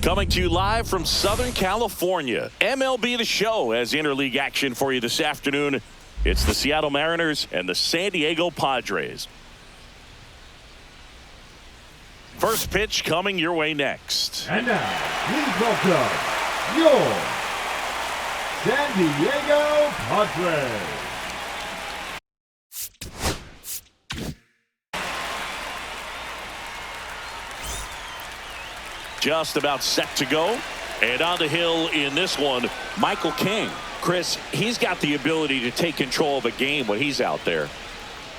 Coming to you live from Southern California. MLB The Show has interleague action for you this afternoon. It's the Seattle Mariners and the San Diego Padres. First pitch coming your way next. And now, please welcome your San Diego Padres. Just about set to go. And on the hill in this one, Michael King. Chris, he's got the ability to take control of a game when he's out there.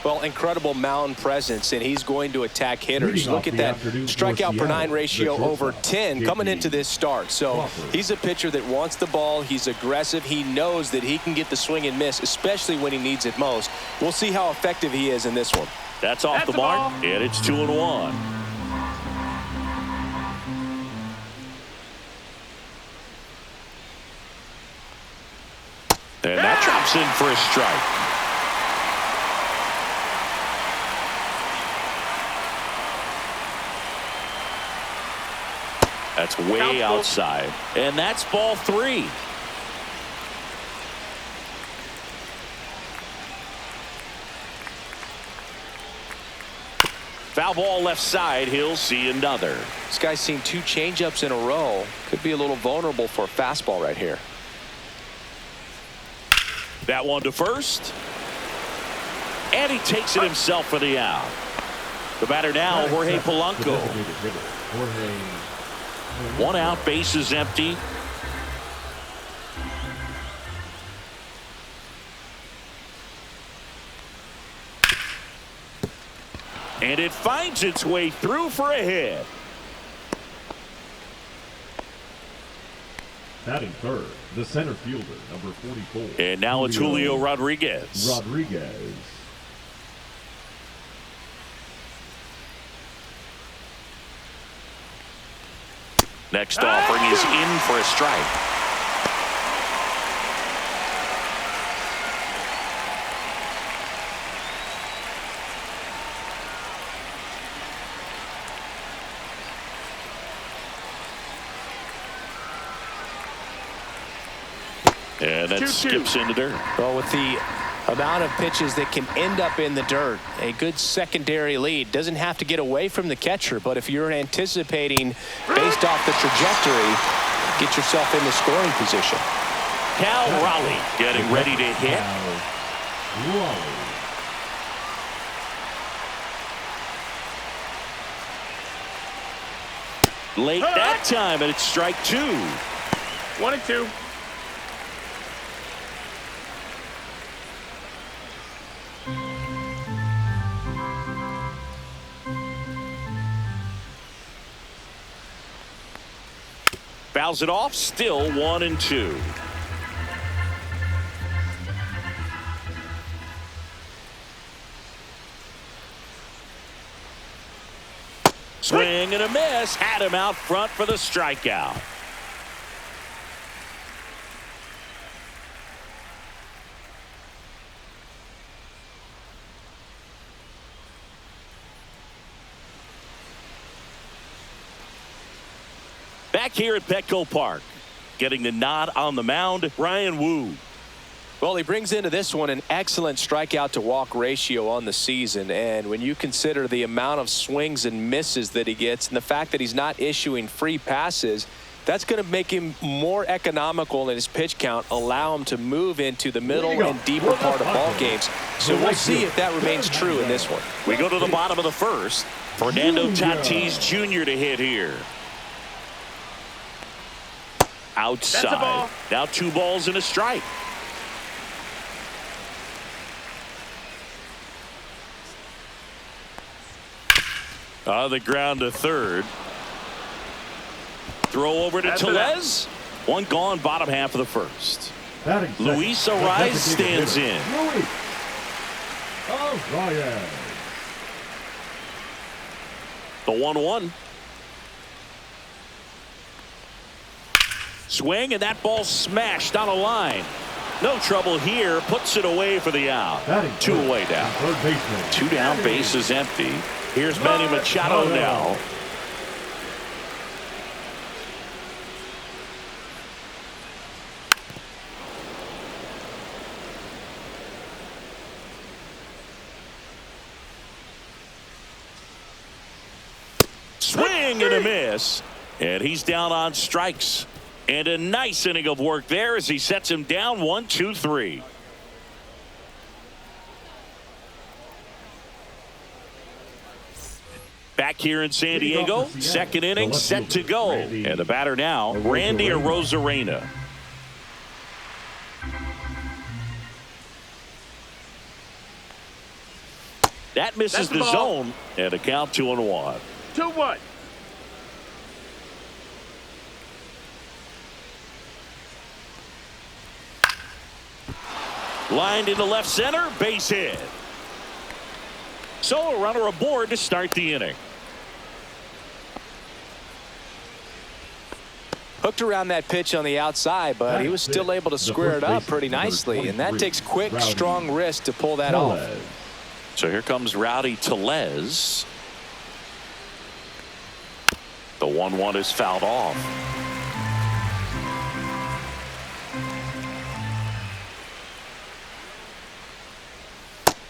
Well, incredible mound presence, and he's going to attack hitters. Look at that strikeout per 9 ratio over 10 coming into this start. So he's a pitcher that wants the ball. He's aggressive. He knows that he can get the swing and miss, especially when he needs it most. We'll see how effective he is in this one. That's off the mark, and it's 2-1. And that drops in for a strike. That's way outside. And that's ball 3. Foul ball left side. He'll see another. This guy's seen 2 changeups in a row. Could be a little vulnerable for a fastball right here. That one to first. And he takes it himself for the out. The batter now, Jorge Polanco. 1 out, base is empty. And it finds its way through for a hit. Batting third, the center fielder, number 44. And now it's Julio Rodriguez. Next offering is in for a strike. And that skips into dirt. Well, with the amount of pitches that can end up in the dirt, a good secondary lead. Doesn't have to get away from the catcher, but if you're anticipating based off the trajectory, get yourself in the scoring position. Cal Raleigh getting ready to hit. Late that time, and it's strike 2. 1-2. Fouls it off, still 1-2. Swing and a miss. Had him out front for the strikeout. Back here at Petco Park, getting the nod on the mound, Ryan Wu. Well, he brings into this one an excellent strikeout to walk ratio on the season, and when you consider the amount of swings and misses that he gets and the fact that he's not issuing free passes, that's going to make him more economical in his pitch count, allow him to move into the middle and deeper part of ball games. So we'll see if that remains true in this one. We go to the bottom of the first. Fernando Tatis Jr. to hit here. Outside. Now 2 balls and a strike. On the ground to third. Throw over to Tellez. 1 gone, bottom half of the first. Luis Ariz stands in. The 1-1. Swing, and that ball smashed on a line. No trouble here. Puts it away for the out. 2 away down. 2 down, base is empty. Here's Manny Machado now. swing and a miss. And he's down on strikes. And a nice inning of work there as he sets him down 1-2-3. Back here in San Diego, second inning set to go. And the batter now, Randy Arozarena. That misses the zone, and a count 2-1. 2-1. Lined into left center, base hit. So a runner aboard to start the inning. Hooked around that pitch on the outside, but he was still able to square it up pretty nicely, and that takes quick, strong wrist to pull that off. So here comes Rowdy Tellez. The 1-1 is fouled off.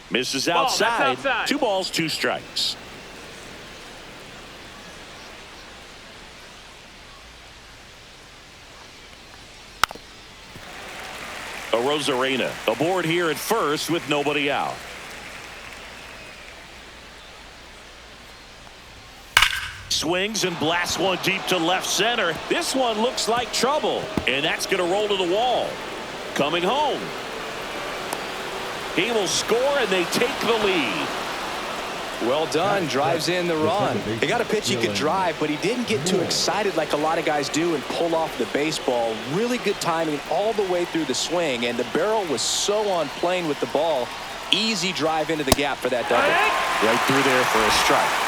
Misses outside. 2 balls, 2 strikes. Arozarena aboard here at first with nobody out. Swings and blasts one deep to left center. This one looks like trouble, and that's going to roll to the wall. Coming home. He will score, and they take the lead. Well done. Drives in the run. He got a pitch he could drive, but he didn't get too excited like a lot of guys do and pull off the baseball. Really good timing all the way through the swing, and the barrel was so on plane with the ball. Easy drive into the gap for that double. Right through there for a strike.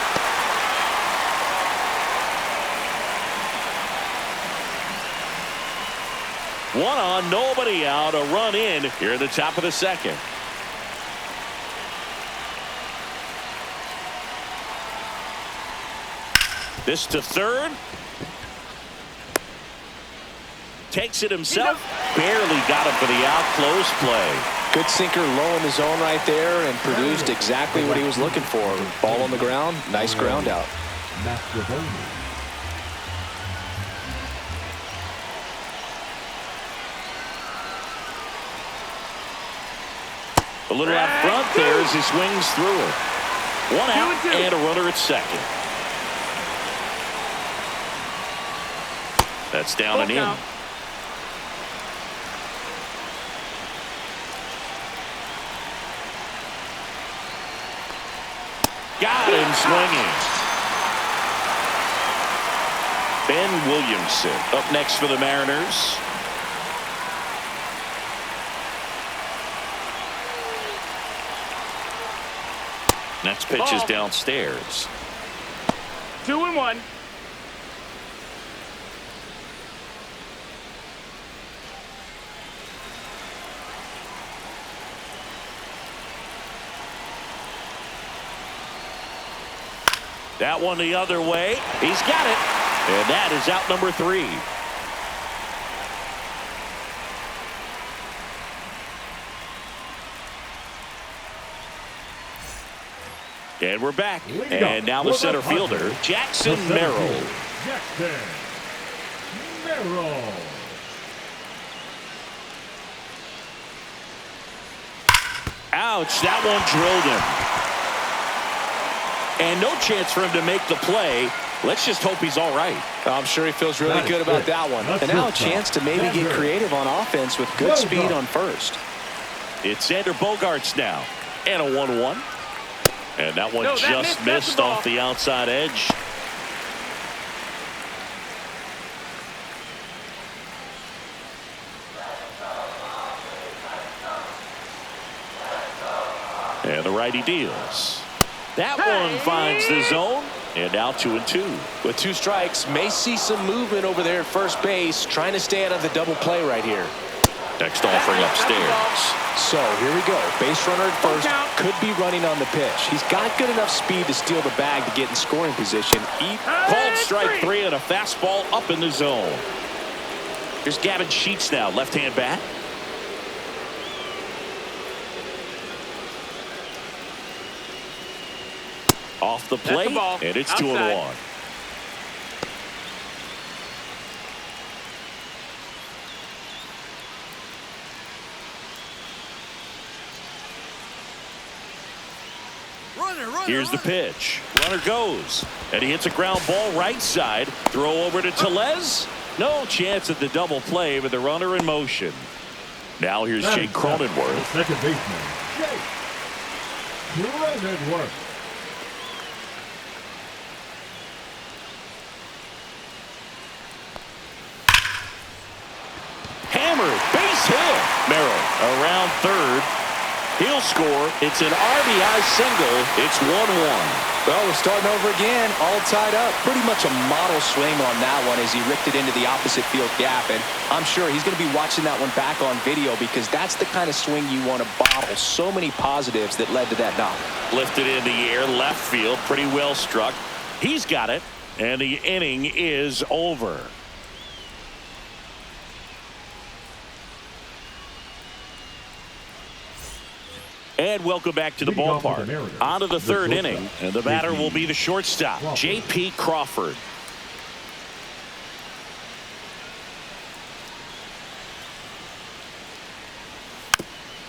One on, nobody out. A run in here at the top of the second. This to third. Takes it himself. Barely got him for the out. Close play. Good sinker low in the zone right there and produced exactly what he was looking for. Ball on the ground. Nice ground out. A little out front there as he swings through it. One out and a runner at second. That's down and in. Got him swinging. Ben Williamson up next for the Mariners. Next pitch is downstairs. 2-1. That one the other way. He's got it. And that is out number 3. And we're back. And now the center fielder, Jackson Merrill. Jackson Merrill. Ouch, that one drilled him. And no chance for him to make the play. Let's just hope he's all right. I'm sure he feels really good about that one. And now a chance to maybe get creative on offense with good speed on first. It's Xander Bogaerts now. And a 1-1. And that one just missed off the outside edge. And the righty deals. That one finds the zone. And now 2-2. With 2 strikes, may see some movement over there at first base, trying to stay out of the double play right here. Next offering upstairs. So here we go. Base runner at first. Could be running on the pitch. He's got good enough speed to steal the bag to get in scoring position. Called strike 3 and a fastball up in the zone. Here's Gavin Sheets now, left-hand bat. Off the plate, and it's 2-1. Here's the pitch. Runner goes. And he hits a ground ball right side. Throw over to Tellez. No chance at the double play with the runner in motion. Now here's Jake Cronenworth. Second baseman, Jake Cronenworth. Hammered. Base hit. Merrill around third. He'll score. It's an RBI single. It's 1-1. Well, we're starting over again, all tied up. Pretty much a model swing on that one as he ripped it into the opposite field gap. And I'm sure he's going to be watching that one back on video because that's the kind of swing you want to bottle. So many positives that led to that knock. Lifted in the air, left field, pretty well struck. He's got it, and the inning is over. And welcome back to the ballpark. On to the third inning, and the batter will be the shortstop, J.P. Crawford.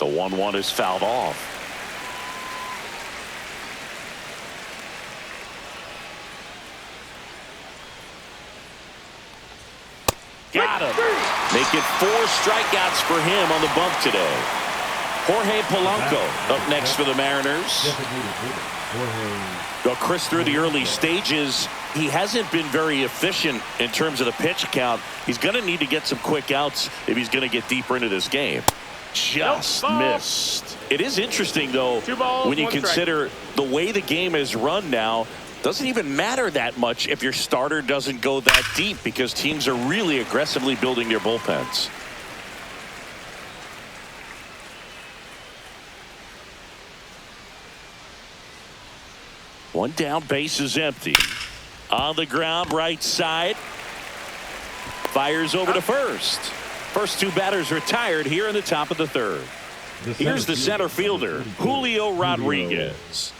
The 1-1 is fouled off. Got him. Make it 4 strikeouts for him on the bump today. Jorge Polanco up next for the Mariners. Well, Chris, through the early stages, he hasn't been very efficient in terms of the pitch count. He's going to need to get some quick outs if he's going to get deeper into this game. Just missed. It is interesting, though, when you consider the way the game is run now. Doesn't even matter that much if your starter doesn't go that deep because teams are really aggressively building their bullpens. One down, base is empty. On the ground, right side. Fires over to first. First 2 batters retired here in the top of the third. Here's the center fielder, Julio Rodriguez.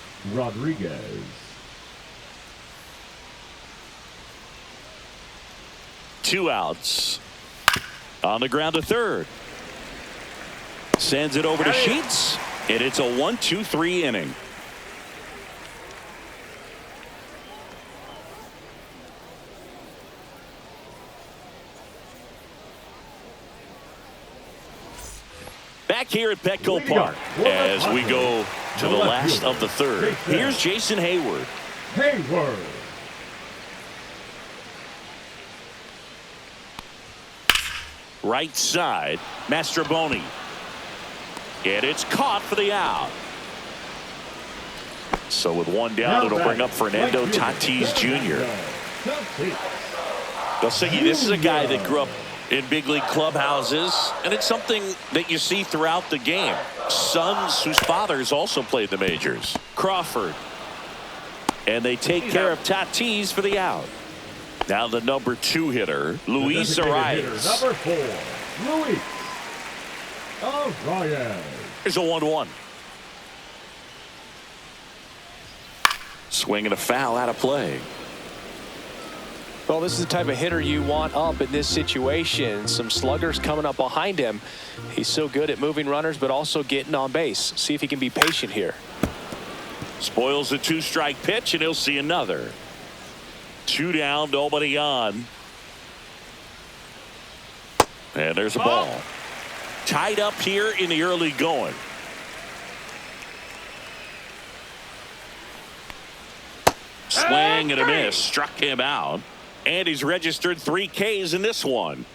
2 outs. On the ground to third. Sends it over to Sheets, and it's a 1-2-3 inning. Back here at Petco Park as we go to the last of the third. Here's Jason Hayward. Right side, Mastroboni. And it's caught for the out. So with 1 down, it'll bring up Fernando Tatis Jr. This is a guy that grew up in big league clubhouses, and it's something that you see throughout the game. Sons whose fathers also played the majors. Crawford. And they take care of Tatis for the out. Now the number 2 hitter, Luis Arias. Number 4, Luis Arias. Here's a 1-1. Swing and a foul out of play. Well, this is the type of hitter you want up in this situation. Some sluggers coming up behind him. He's so good at moving runners, but also getting on base. See if he can be patient here. Spoils the 2-strike pitch, and he'll see another. 2 down, nobody on. And there's a ball. Tied up here in the early going. Swing and a miss. Struck him out. And he's registered 3 Ks in this one.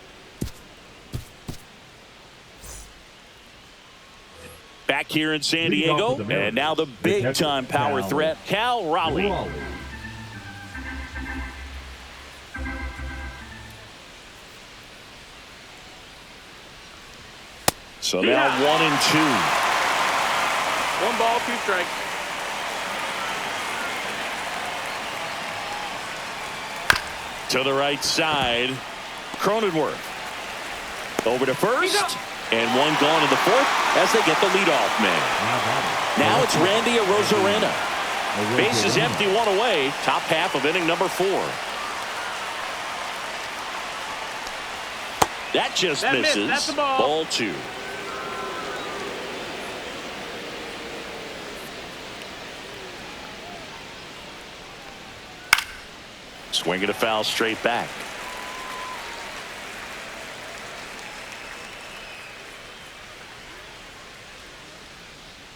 Back here in San Diego, and now the big-time power threat, Cal Raleigh. So now 1-2. 1 ball, 2 strikes. To the right side, Cronenworth. Over to first, and 1 gone in the 4th as they get the leadoff man. Now it's Randy Arozarena. Base is empty, 1 away, top half of inning number 4. That just misses. That's the ball. Ball 2. Swinging a foul straight back.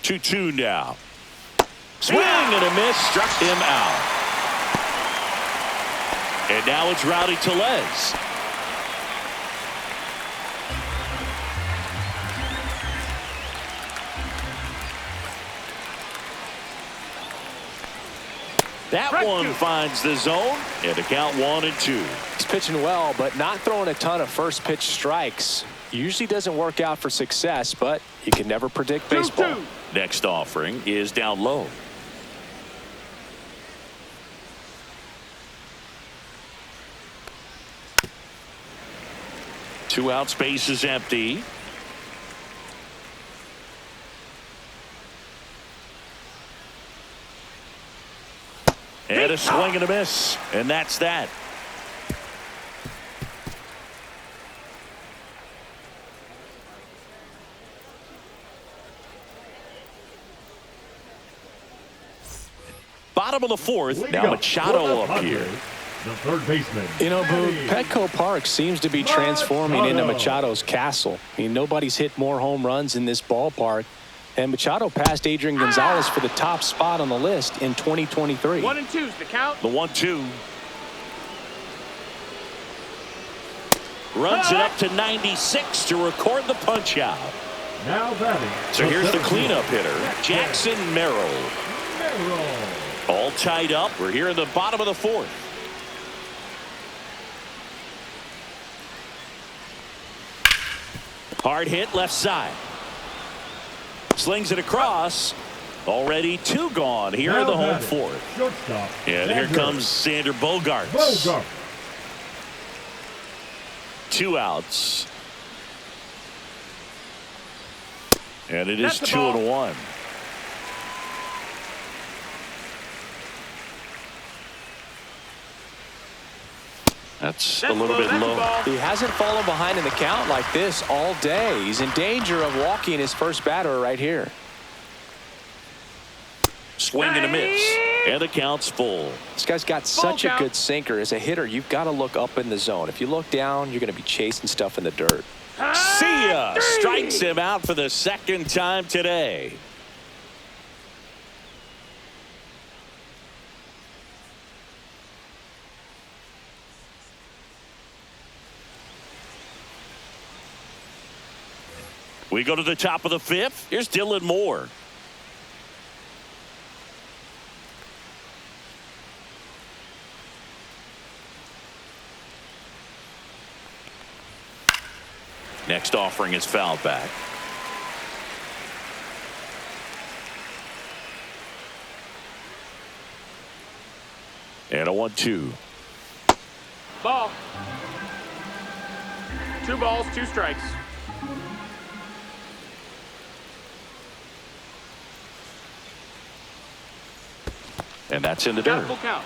2-2 now. Swing and a miss. Struck him out. And now it's Rowdy Tellez. That one finds the zone, and the count 1-2. He's pitching well, but not throwing a ton of first pitch strikes. Usually doesn't work out for success, but you can never predict baseball. Next offering is down low. Two out, space is empty. And a swing and a miss. And that's that. Bottom of the fourth. Now Machado up here. The third baseman. You know, Boog, Petco Park seems to be transforming into Machado's castle. I mean, nobody's hit more home runs in this ballpark. And Machado passed Adrian Gonzalez for the top spot on the list in 2023. 1-2's the count. The 1-2. Runs it up to 96 to record the punch out. Now batting. So here's the cleanup hitter, Jackson Merrill. All tied up. We're here in the bottom of the fourth. Hard hit left side. Slings it across. Already two gone here in the home fourth. Shortstop. And here comes Xander Bogaerts. Two outs. And it is 2-1. That's a little bit low. He hasn't fallen behind in the count like this all day. He's in danger of walking his first batter right here. Swing and a miss. And the count's full. This guy's got such a good sinker. As a hitter, you've got to look up in the zone. If you look down, you're going to be chasing stuff in the dirt. See ya! Strikes him out for the second time today. We go to the top of the fifth. Here's Dylan Moore. Next offering is fouled back. And a 1-2. Ball. 2 balls, 2 strikes. And that's in the dirt. Full count.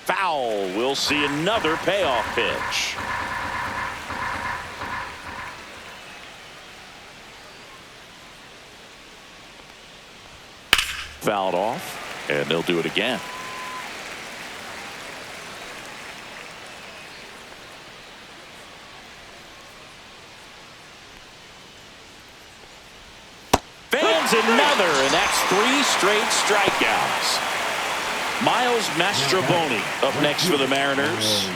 Foul. We'll see another payoff pitch. Fouled off, and they'll do it again. Fans another, and that's 3 straight strikeouts. Miles Mastrobuoni up next for the Mariners.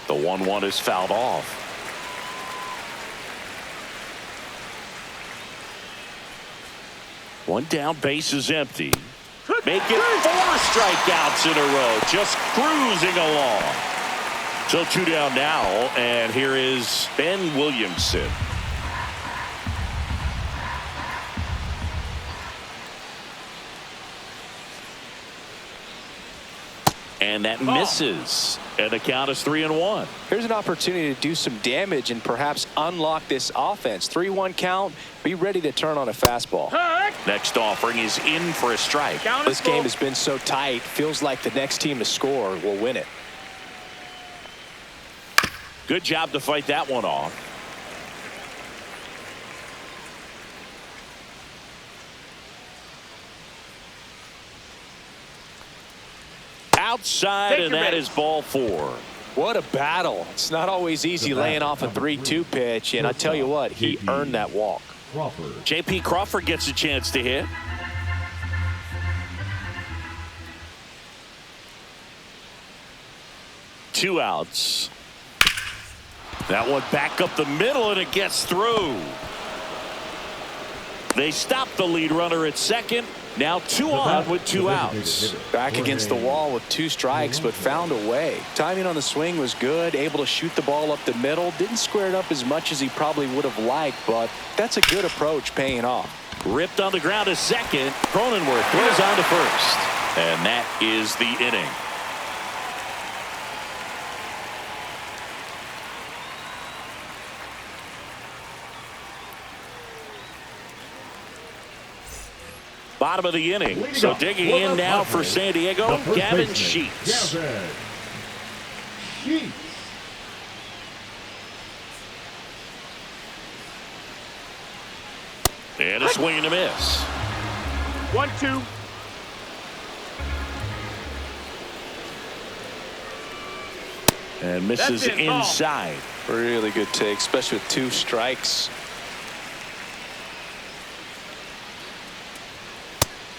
The 1-1 is fouled off. One down, base is empty. Make it 4 strikeouts in a row, just cruising along. So 2 down now, and here is Ben Williamson. And that misses. And the count is 3-1. Here's an opportunity to do some damage and perhaps unlock this offense. 3-1 count. Be ready to turn on a fastball. Next offering is in for a strike. This game has been so tight. Feels like the next team to score will win it. Good job to fight that one off. Outside, and that is ball 4. What a battle. It's not always easy laying off a 3-2 pitch, and I tell you what, he earned that walk. J.P. Crawford gets a chance to hit. Two outs. That one back up the middle, and it gets through. They stop the lead runner at second. Now 2 on with 2 outs. Back against the wall with 2 strikes, but found a way. Timing on the swing was good, able to shoot the ball up the middle. Didn't square it up as much as he probably would have liked, but that's a good approach paying off. Ripped on the ground to second. Cronenworth throws on to first. And that is the inning. Bottom of the inning. So digging in now for San Diego, Gavin Sheets. And a swing and a miss. 1-2. And misses inside. Really good take, especially with 2 strikes.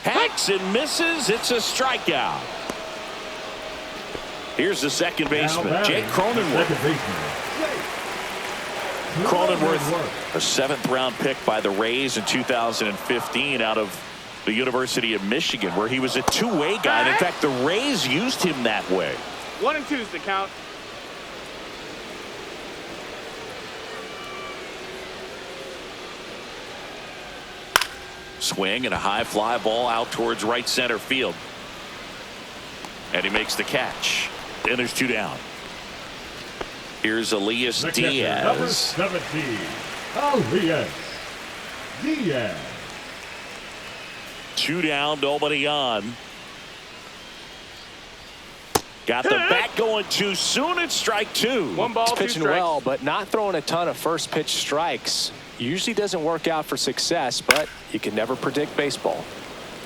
Hacks and misses. It's a strikeout. Here's the second baseman, Jake Cronenworth. Cronenworth, a 7th-round pick by the Rays in 2015 out of the University of Michigan, where he was a two-way guy. And in fact, the Rays used him that way. 1-2 is the count. Swing and a high fly ball out towards right center field. And he makes the catch. And there's 2 down. Here's Elias Diaz. Number 17, Elias Diaz. 2 down, nobody on. Got the bat going too soon. It's strike 2. 1 ball, 2 pitching strikes. well, but not throwing a ton of first pitch strikes. Usually doesn't work out for success, but you can never predict baseball.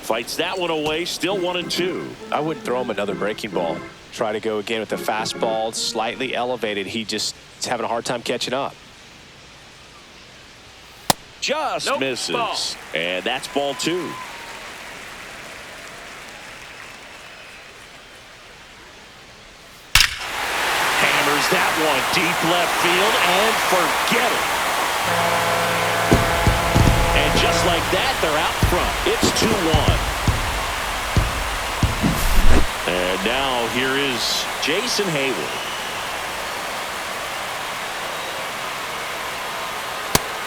Fights that one away, still 1-2. I wouldn't throw him another breaking ball. Try to go again with the fastball, slightly elevated. He just is having a hard time catching up. Just misses. Ball. And that's ball 2. Hammers that one deep left field and forget it. And just like that, they're out front. It's 2-1. And now here is Jason Hayward.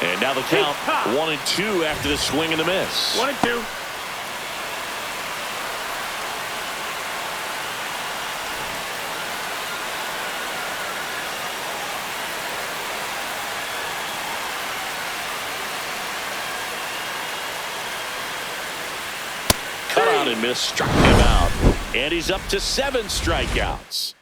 And now the count 1-2 after the swing and the miss. 1-2. Cut out and miss, struck him out. And he's up to 7 strikeouts.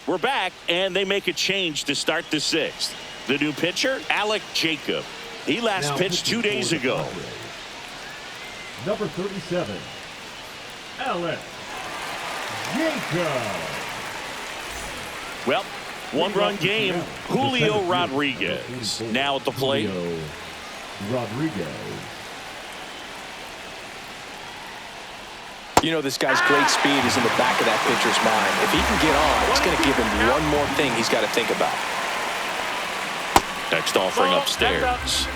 We're back, and they make a change to start the 6th. The new pitcher, Alec Jacob. He last pitched 2 days ago. Number 37, Alec Jacob. Well, 1-run game. Julio Rodriguez now at the plate. Julio Rodriguez. You know, this guy's great speed is in the back of that pitcher's mind. If he can get on, it's going to give him one more thing he's got to think about. Next offering upstairs.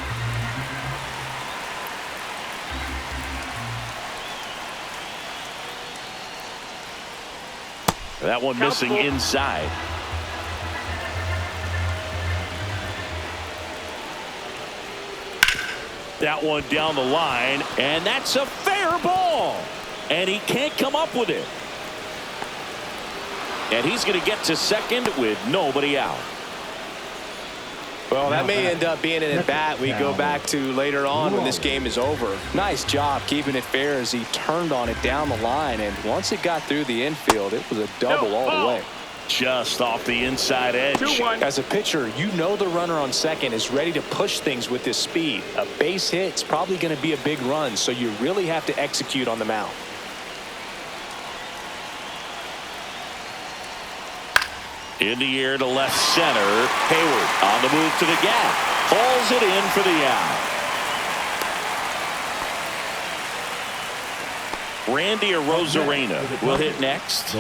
That one missing inside. That one down the line, and that's a fair fair ball. And he can't come up with it. And he's going to get to second with nobody out. Well, that may end up being an at-bat we go back to later on when this game is over. Nice job keeping it fair as he turned on it down the line. And once it got through the infield, it was a double all the way. Just off the inside edge. 2-1. As a pitcher, you know the runner on second is ready to push things with this speed. A base hit's probably going to be a big run, so you really have to execute on the mound. In the air to left center. Hayward on the move to the gap. Hauls it in for the out. Randy Arozarena will hit next.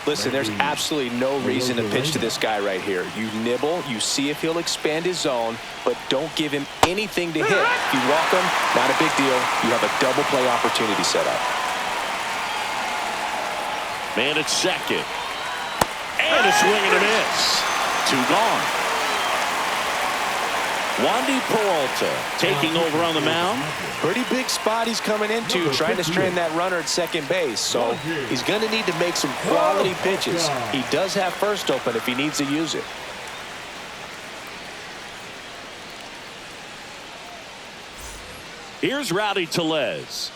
Listen, there's absolutely no reason to pitch to this guy right here. You nibble, you see if he'll expand his zone, but don't give him anything to hit. If you walk him, not a big deal. You have a double play opportunity set up. Man at second. And a swing and a miss. 2 gone. Wandy Peralta taking over on the mound. Pretty big spot he's coming into, trying to strand that runner at second base. So he's going to need to make some quality pitches. He does have first open if he needs to use it. Here's Rowdy Tellez.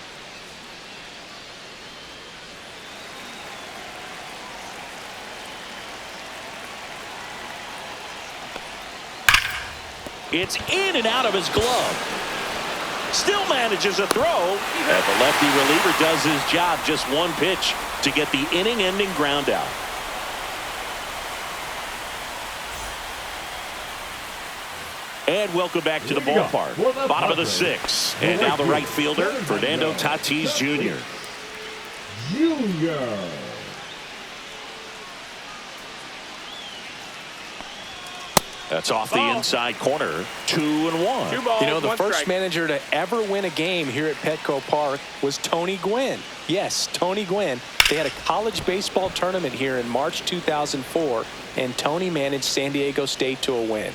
It's in and out of his glove. Still manages a throw. And the lefty reliever does his job. Just one pitch to get the inning-ending ground out. And welcome back to the ballpark. Bottom of the 6th. And now the right fielder, Fernando Tatis Jr. That's off the inside corner. 2-1. 2 balls, You know, the 1 first strike. manager to ever win a game here at Petco Park was Tony Gwynn. Yes, Tony Gwynn. They had a college baseball tournament here in March 2004, and Tony managed San Diego State to a win.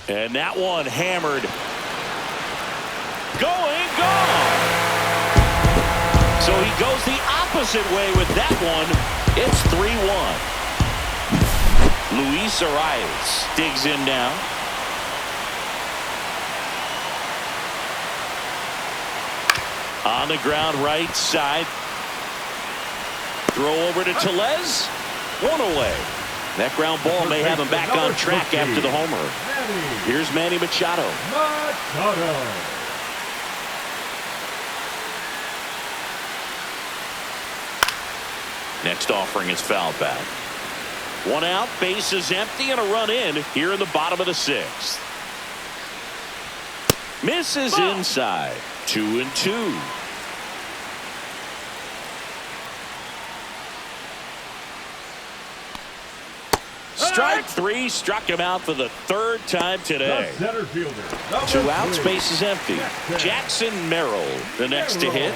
And that one hammered. Going, gone. So he goes the opposite way with that one. It's 3-1. Luis Arias digs in now. On the ground right side. Throw over to Tellez. 1 away. That ground ball may have him back on track after the homer. Here's Manny Machado. Next offering is foul back. 1 out, base is empty, and a run in here in the bottom of the 6th. Misses inside. 2-2. Strike 3 struck him out for the 3rd time today. 2 outs, base is empty. Jackson Merrill, the next to hit.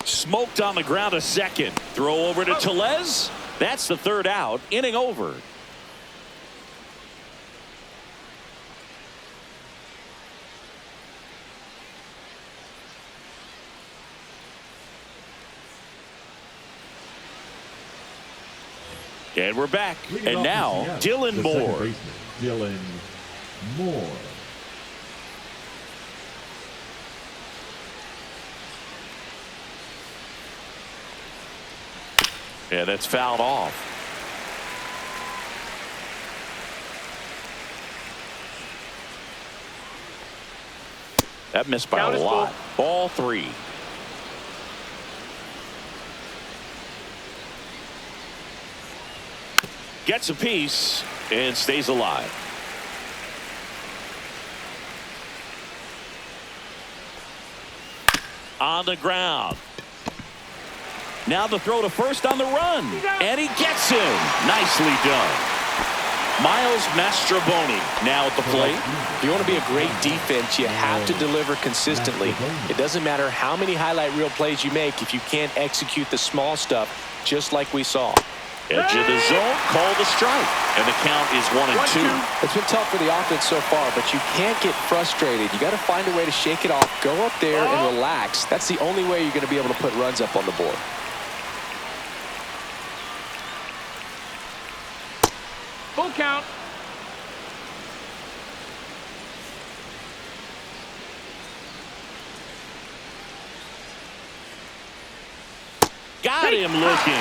Smoked on the ground a second. Throw over to Tellez. That's the 3rd out. Inning over. And we're back. And now, Dylan Moore. Dylan Moore. Yeah, that's fouled off. That missed by a lot. Ball 3. Gets a piece and stays alive. On the ground. Now the throw to first on the run. And he gets him. Nicely done. Miles Mastrobuoni now at the plate. If you want to be a great defense, you have to deliver consistently. It doesn't matter how many highlight reel plays you make if you can't execute the small stuff, just like we saw. Edge of the zone, call the strike. And the count is 1-2. It's been tough for the offense so far, but you can't get frustrated. You got to find a way to shake it off, go up there and relax. That's the only way you're going to be able to put runs up on the board. Full count. Got him looking.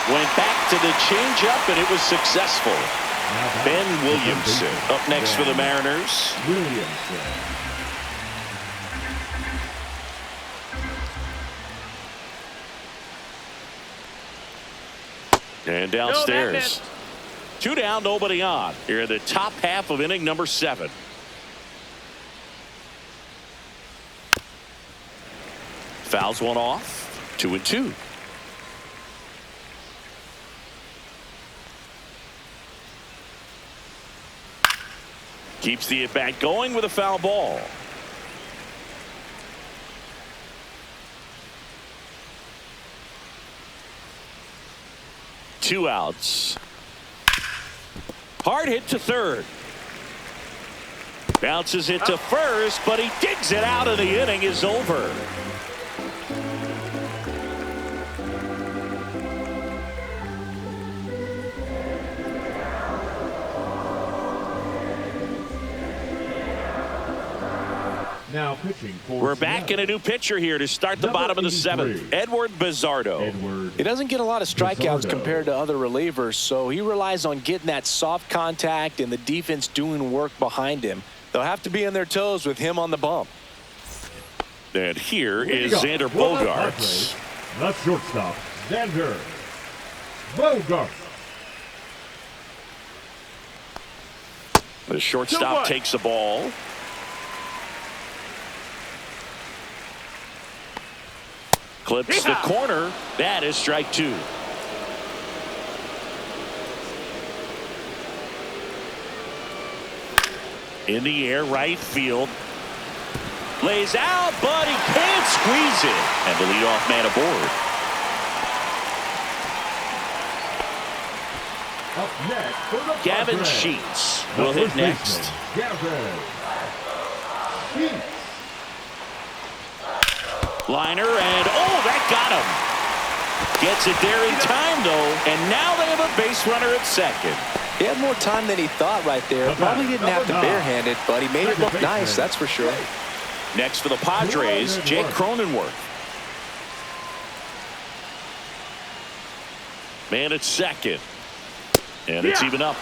Went back to the changeup, and it was successful. Ben Williamson up next for the Mariners. And downstairs. 2 down, nobody on. Here in the top half of inning number 7. Fouls one off. 2-2. Keeps the at-bat going with a foul ball. Two outs. Hard hit to third. Bounces it to first, but he digs it out, and the inning is over. Now pitching for We're back in a new pitcher here to start the bottom of the 7th. Edward Bizzardo. He doesn't get a lot of strikeouts compared to other relievers, so he relies on getting that soft contact and the defense doing work behind him. They'll have to be on their toes with him on the bump. And here is Xander Bogaerts. The shortstop, Xander Bogaerts. The shortstop takes the ball. Clips the corner. That is strike 2. In the air, right field. Lays out, but he can't squeeze it. And the leadoff man aboard. Up next for the Gavin Padres, Sheets will hit next. Gavin Sheets. Liner, and that got him. Gets it there in time, though, and now they have a base runner at second. He had more time than he thought right there. Probably didn't have to barehand it, but he made it look nice, that's for sure. Next for the Padres, Jake Cronenworth. Man at second. And it's even up.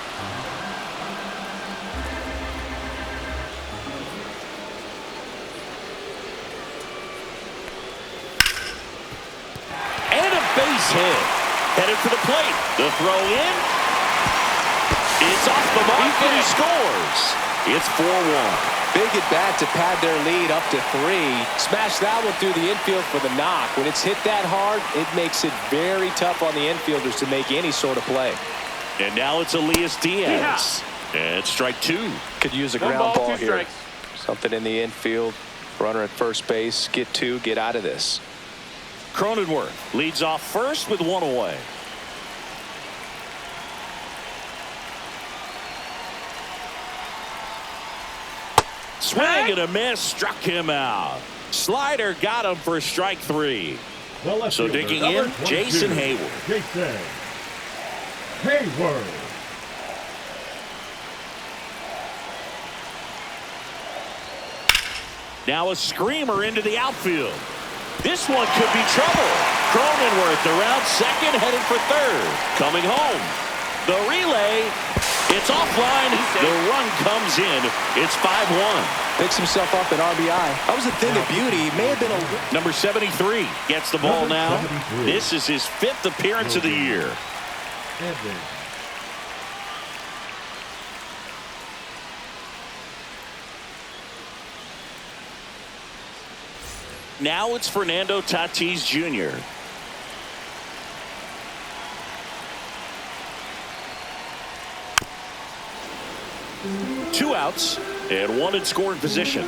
And a base hit. Headed for the plate. The throw in. It's off the mark and he scores. It's 4-1. Big at bat to pad their lead up to 3. Smash that one through the infield for the knock. When it's hit that hard, it makes it very tough on the infielders to make any sort of play. And now it's Elias Diaz. And strike 2. Could use a ground ball here. Something in the infield. Runner at first base. Get 2. Get out of this. Cronenworth leads off first with 1 away. Swing and a miss, struck him out. Slider got him for strike 3. So digging in, Jason Hayward. Jason Hayward. Now a screamer into the outfield. This one could be trouble. Cronenworth around second, headed for third. Coming home. The relay. It's offline. The run comes in. It's 5-1. Picks himself up at RBI. That was a thing of beauty. He may have been a... Number 73 gets the ball now. This is his 5th appearance of the year. Now it's Fernando Tatis Jr. Two outs and one in scoring position.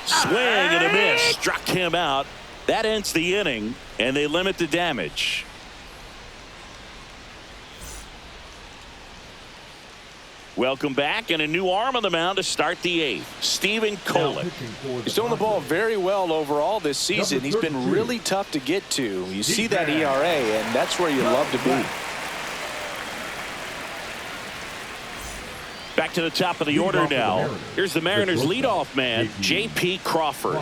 Swing and a miss. Struck him out. That ends the inning, and they limit the damage. Welcome back, and a new arm on the mound to start the eighth. Steven Kolek. He's throwing the ball very well overall this season. He's been really tough to get to. You see that ERA, and that's where you love to be. Back to the top of the order now. Here's the Mariners' leadoff man, J.P. Crawford.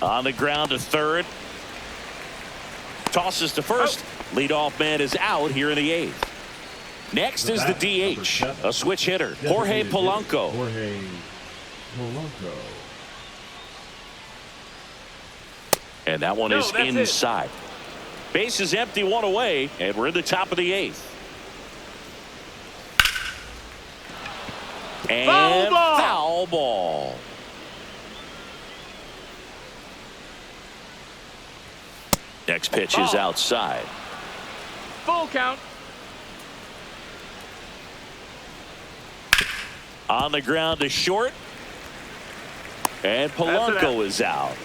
On the ground to third. Tosses to first. Leadoff man is out here in the eighth. Next is the DH, a switch hitter, Jorge Polanco. And that one is inside. Base is empty, one away, and we're in the top of the eighth. And foul ball. Next pitch is outside. Full count. On the ground to short. And Polanco is out.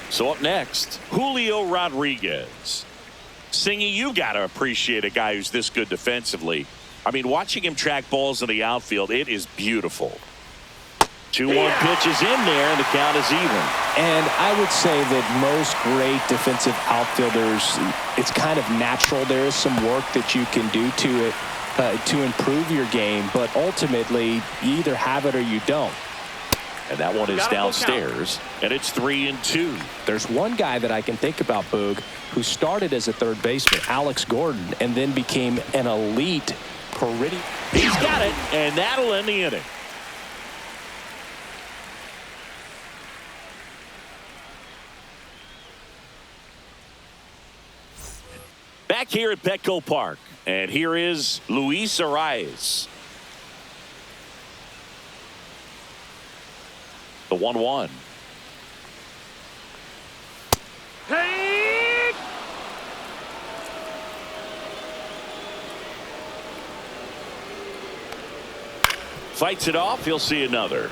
So up next, Julio Rodriguez. Singy, you got to appreciate a guy who's this good defensively. I mean, watching him track balls in the outfield, it is beautiful. 2-1 pitch is in there, and the count is even. And I would say that most great defensive outfielders, it's kind of natural. There is some work that you can do to it to improve your game, but ultimately, you either have it or you don't. And that one is downstairs, and it's 3-2. There's one guy that I can think about, Boog, who started as a third baseman, Alex Gordon, and then became an elite perennial. He's got it, and that'll end the inning. Back here at Petco Park, and here is Luis Arias. The 1-1. Hey! Fights it off. He'll see another.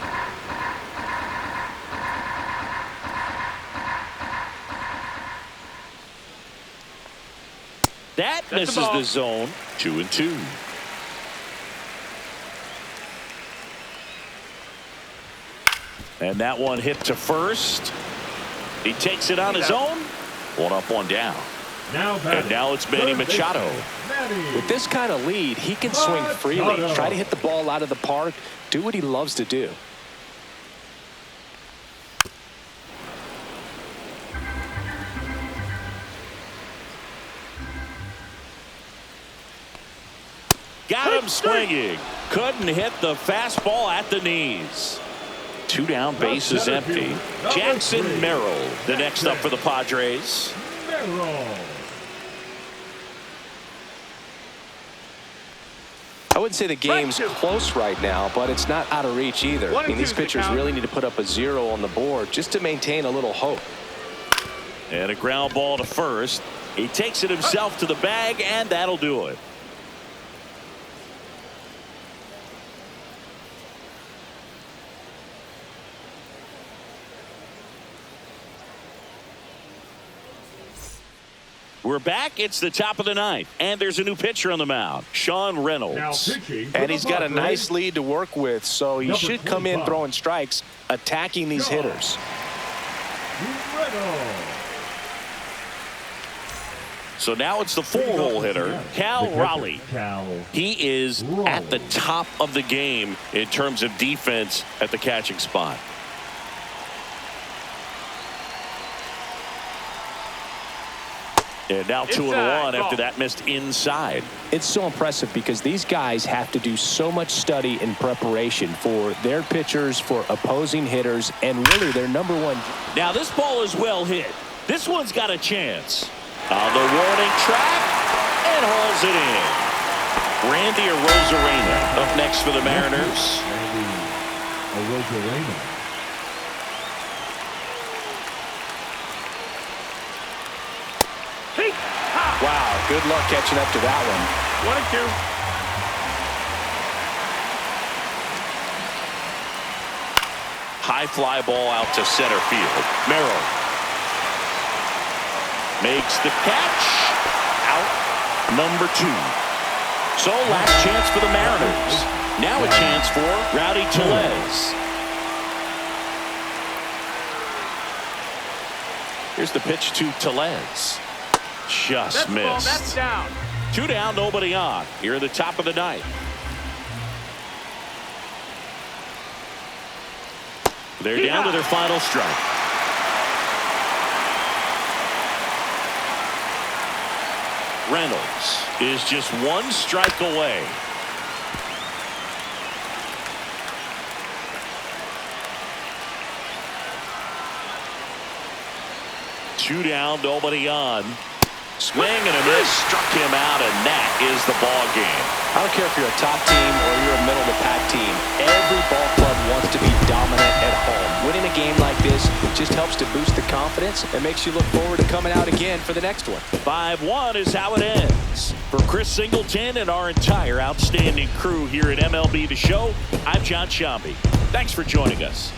That misses the zone. 2-2. And that one hit to first. He takes it on his own. One up, one down. And now it's Manny Machado. With this kind of lead, he can swing freely, try to hit the ball out of the park, do what he loves to do. Got him swinging. Couldn't hit the fastball at the knees. 2 down, base is empty. Jackson Merrill, the next up for the Padres. I wouldn't say the game's close right now, but it's not out of reach either. I mean, these pitchers really need to put up a 0 on the board just to maintain a little hope. And a ground ball to first. He takes it himself to the bag, and that'll do it. We're back. It's the top of the ninth, and there's a new pitcher on the mound, Sean Reynolds. And he's got a nice lead to work with, so he should come in throwing strikes, attacking these hitters. So now it's the 4-hole hitter, Cal Raleigh. He is at the top of the game in terms of defense at the catching spot. And now 2-1 after that missed inside. It's so impressive because these guys have to do so much study and preparation for their pitchers, for opposing hitters, and really their number one. Now this ball is well hit. This one's got a chance. On the warning track, and hauls it in. Randy Arozarena up next for the Mariners. Ready? Ha! Wow, good luck catching up to that one. 1-2. High fly ball out to center field. Merrill makes the catch. Out number 2. So last chance for the Mariners. Now a chance for Rowdy Tellez. Here's the pitch to Tellez. Just That's the ball. missed. That's down. 2 down, nobody on. Here in the top of the 9th. They're down to their final strike. Reynolds is just 1 strike away. Two down, nobody on. Swing and a miss, struck him out, and that is the ball game. I don't care if you're a top team or you're a middle of the pack team. Every ball club wants to be dominant at home. Winning a game like this just helps to boost the confidence and makes you look forward to coming out again for the next one. 5-1 is how it ends. For Chris Singleton and our entire outstanding crew here at MLB The Show, I'm John Shambi. Thanks for joining us.